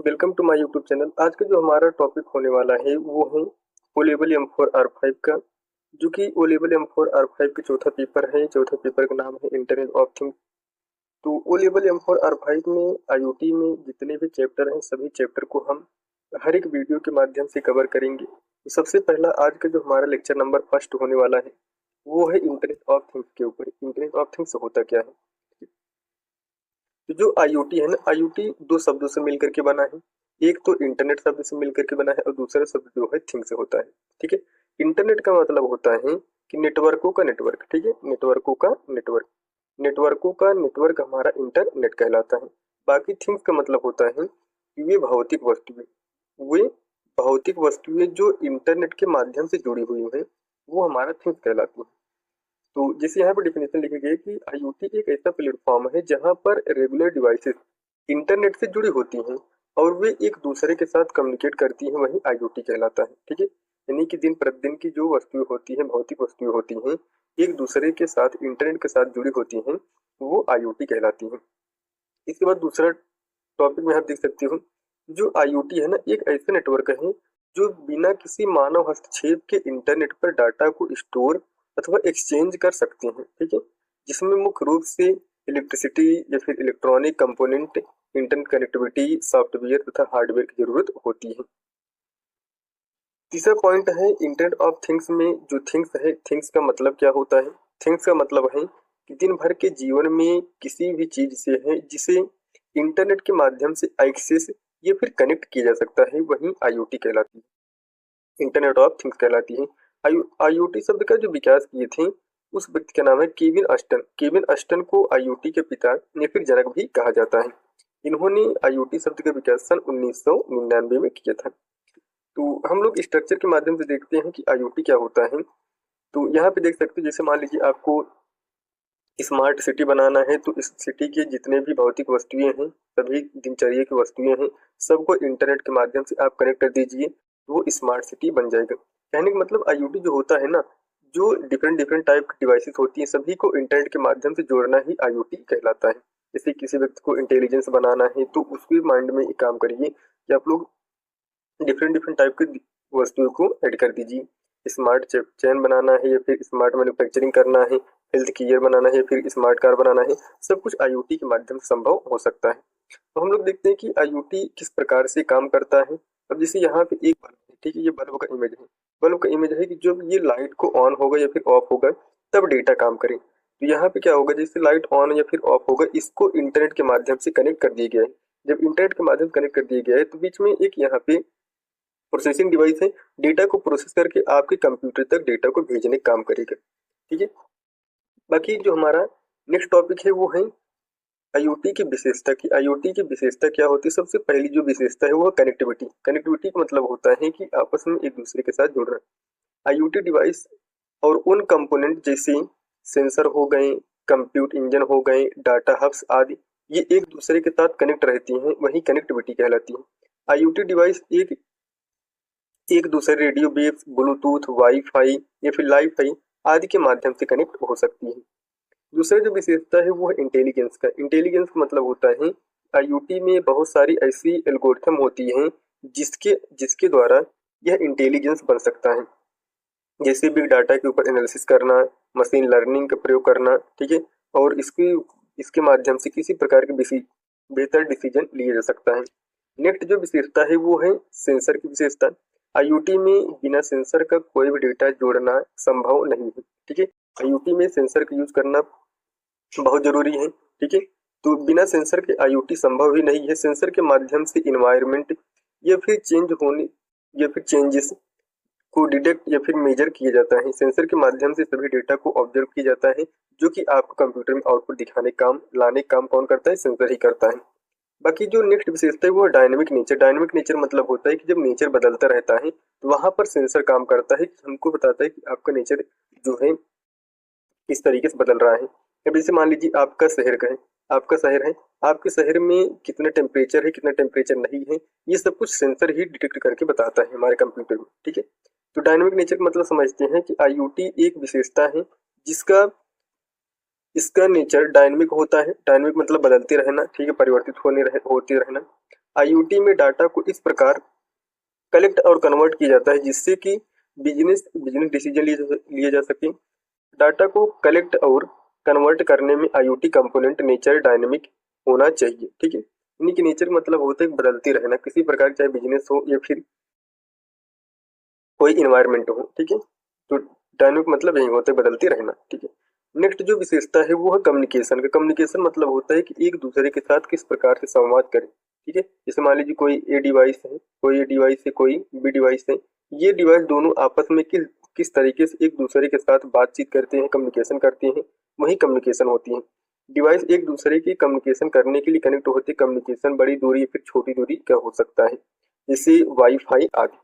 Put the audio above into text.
Welcome to my YouTube channel. आज का जो हमारा टॉपिक होने वाला है वो है ओ लेवल M4R5 का, जो कि ओ लेवल M4R5 का चौथा पेपर है। चौथा पेपर का नाम है इंटरनेट ऑफ थिंग्स। तो ओ लेवल M4R5 में IoT में जितने भी चैप्टर हैं सभी चैप्टर को हम हर एक वीडियो के माध्यम से कवर करेंगे। तो सबसे पहला आज का जो हमारा लेक्चर नंबर फर्स्ट होने वाला है वो है इंटरनेट ऑफ थिंग्स के ऊपर। इंटरनेट ऑफ थिंग्स होता क्या है? तो जो IoT है ना, IoT दो शब्दों से मिलकर के बना है। एक तो इंटरनेट शब्द से मिलकर के बना है और दूसरा शब्द जो है थिंग से होता है। ठीक है। इंटरनेट का मतलब होता है कि नेटवर्कों का नेटवर्क। ठीक है, नेटवर्कों का नेटवर्क। नेटवर्कों का नेटवर्क हमारा इंटरनेट कहलाता है। बाकी थिंग्स का मतलब होता है कि वे भौतिक वस्तुएं जो इंटरनेट के माध्यम से जुड़ी हुई हैं वो हमारा थिंग्स कहलाती है। तो जैसे यहाँ पर डेफिनेशन लिखी गई कि IoT एक ऐसा प्लेटफॉर्म है जहाँ पर रेगुलर डिवाइसेस इंटरनेट से जुड़ी होती हैं और वे एक दूसरे के साथ कम्युनिकेट करती हैं, वही IoT कहलाता है। ठीक है, यानी कि दिन प्रतिदिन की जो वस्तुएं होती हैं, भौतिक वस्तुएं होती हैं, एक दूसरे के साथ इंटरनेट के साथ जुड़ी होती हैं, वो IoT कहलाती हैं। इसके बाद दूसरा टॉपिक में आप देख सकते हो, जो IoT है ना, एक ऐसा नेटवर्क है जो बिना किसी मानव हस्तक्षेप के इंटरनेट पर डाटा को स्टोर अथवा एक्सचेंज कर सकते हैं। ठीक है, जिसमें मुख्य रूप से इलेक्ट्रिसिटी या फिर electronic component, internet connectivity, software तथा हार्डवेयर की जरूरत होती है। तीसरा पॉइंट है इंटरनेट ऑफ थिंग्स में जो थिंग्स है, थिंग्स का मतलब क्या होता है? थिंग्स का मतलब है कि दिन भर के जीवन में किसी भी चीज से है जिसे इंटरनेट के माध्यम से एक्सेस या फिर कनेक्ट किया जा सकता है, वही IoT कहलाती है, इंटरनेट ऑफ थिंग्स कहलाती है। IoT शब्द का जो विकास किए थे उस व्यक्ति का नाम है केविन अस्टन। केविन अस्टन को IoT के पिता या फिर जनक भी कहा जाता है। इन्होंने IoT शब्द का विकास सन 1999 में किया था। तो हम लोग स्ट्रक्चर के माध्यम से देखते हैं कि IoT क्या होता है। तो यहाँ पे देख सकते हैं, जैसे मान लीजिए आपको स्मार्ट सिटी बनाना है तो इस सिटी के जितने भी भौतिक वस्तुएं हैं, सभी दिनचर्या की वस्तुएं हैं, सबको इंटरनेट के माध्यम से आप कनेक्ट कर दीजिए तो वो स्मार्ट सिटी बन जाएगा। कहने का मतलब IoT जो होता है ना, जो डिफरेंट डिफरेंट टाइप की डिवाइसेस होती हैं सभी को इंटरनेट के माध्यम से जोड़ना ही IoT कहलाता है। जैसे किसी व्यक्ति को इंटेलिजेंस बनाना है तो उसके माइंड में एक काम करिए कि आप लोग डिफरेंट डिफरेंट टाइप की वस्तुओं को ऐड कर दीजिए। स्मार्ट चैन बनाना है या फिर स्मार्ट मैन्युफैक्चरिंग करना है, हेल्थ केयर बनाना है, फिर स्मार्ट कार बनाना है, सब कुछ IoT के माध्यम से संभव हो सकता है। तो हम लोग देखते हैं कि IoT किस प्रकार से काम करता है। अब जैसे यहाँ पे एक बल्ब है, ठीक है, ये बल्ब का इमेज है। बल्ब का इमेज है कि जब ये लाइट को ऑन होगा या फिर ऑफ होगा तब डेटा काम करे। तो यहाँ पे क्या होगा, जैसे लाइट ऑन या फिर ऑफ होगा, इसको इंटरनेट के माध्यम से कनेक्ट कर दिया गया है। जब इंटरनेट के माध्यम से कनेक्ट कर दिया गया है तो बीच में एक यहाँ पे प्रोसेसिंग डिवाइस है, डेटा को प्रोसेस करके आपके कंप्यूटर तक डेटा को भेजने का काम करेगा। ठीक है, बाकी जो हमारा नेक्स्ट टॉपिक है वो है IoT की विशेषता की। IoT की विशेषता क्या होती है? सबसे पहली जो विशेषता है वो है कनेक्टिविटी। कनेक्टिविटी का मतलब होता है कि आपस में एक दूसरे के साथ जुड़ रहे हैं। IoT डिवाइस और उन कंपोनेंट जैसे सेंसर हो गए, कंप्यूट इंजन हो गए, डाटा हब्स आदि, ये एक दूसरे के साथ कनेक्ट रहती हैं, वही कनेक्टिविटी कहलाती है। IoT डिवाइस एक दूसरे रेडियो वेव्स, ब्लूटूथ, वाईफाई या फिर लाईफाई आदि के माध्यम से कनेक्ट हो सकती है। दूसरा जो विशेषता है वो है इंटेलिजेंस का। इंटेलिजेंस का मतलब होता है IoT में बहुत सारी ऐसी एल्गोरिथम होती हैं जिसके जिसके द्वारा यह इंटेलिजेंस बन सकता है। जैसे बिग डाटा के ऊपर एनालिसिस करना, मशीन लर्निंग का प्रयोग करना। ठीक है, और इसके माध्यम से किसी प्रकार के बेहतर डिसीजन लिए जा सकता है। नेक्स्ट जो विशेषता है वो है सेंसर की विशेषता। IoT में बिना सेंसर का कोई भी डेटा जोड़ना संभव नहीं है। ठीक है, IoT में सेंसर का यूज करना बहुत जरूरी है। ठीक है, तो बिना सेंसर के IoT संभव ही नहीं है। सेंसर के माध्यम से इन्वायरमेंट या फिर चेंजेस को डिटेक्ट या फिर मेजर किया जाता है। सेंसर के माध्यम से सभी डेटा को ऑब्जर्व किया जाता है, जो कि आपको कंप्यूटर में आउटपुट दिखाने काम लाने काम कौन करता है? सेंसर ही करता है। बाकी जो नेक्स्ट विशेषता है वो है डायनेमिक नेचर। डायनेमिक नेचर मतलब होता है कि जब नेचर बदलता रहता है तो वहां पर सेंसर काम करता है, कि हमको बताता है कि आपका नेचर जो है किस तरीके से बदल रहा है। अब जैसे मान लीजिए आपका शहर है, आपके शहर में कितना टेम्परेचर है, कितना टेम्परेचर नहीं है, ये सब कुछ सेंसर ही डिटेक्ट करके बताता है हमारे कंप्यूटर में। ठीक है, तो डायनेमिक नेचर का मतलब समझते हैं कि IoT एक विशेषता है जिसका इसका नेचर डायनेमिक होता है। डायनेमिक मतलब बदलते रहना, ठीक है, परिवर्तित होते रहना। IoT में डाटा को इस प्रकार कलेक्ट और कन्वर्ट किया जाता है जिससे कि बिजनेस डिसीजन लिए जा सके। डाटा को कलेक्ट और कन्वर्ट करने में IoT कंपोनेंट नेचर डायनेमिक होना चाहिए। ठीक है, यानी कि नेचर मतलब होता है बदलते रहना, किसी प्रकार चाहे बिजनेस हो या फिर कोई इन्वायरमेंट हो। ठीक है, तो डायनेमिक मतलब यही होता है बदलते रहना। ठीक है, नेक्स्ट जो विशेषता है वो है कम्युनिकेशन का। कम्युनिकेशन मतलब होता है कि एक दूसरे के साथ किस प्रकार से संवाद करें। ठीक है, जैसे मान लीजिए कोई ए डिवाइस है, कोई ए डिवाइस है, कोई बी डिवाइस है, ये डिवाइस दोनों आपस में किस किस तरीके से एक दूसरे के साथ बातचीत करते हैं, कम्युनिकेशन करते हैं, वही कम्युनिकेशन होती है। डिवाइस एक दूसरे की कम्युनिकेशन करने के लिए कनेक्ट होते, कम्युनिकेशन बड़ी दूरी या फिर छोटी दूरी का हो सकता है, जैसे वाईफाई आदि।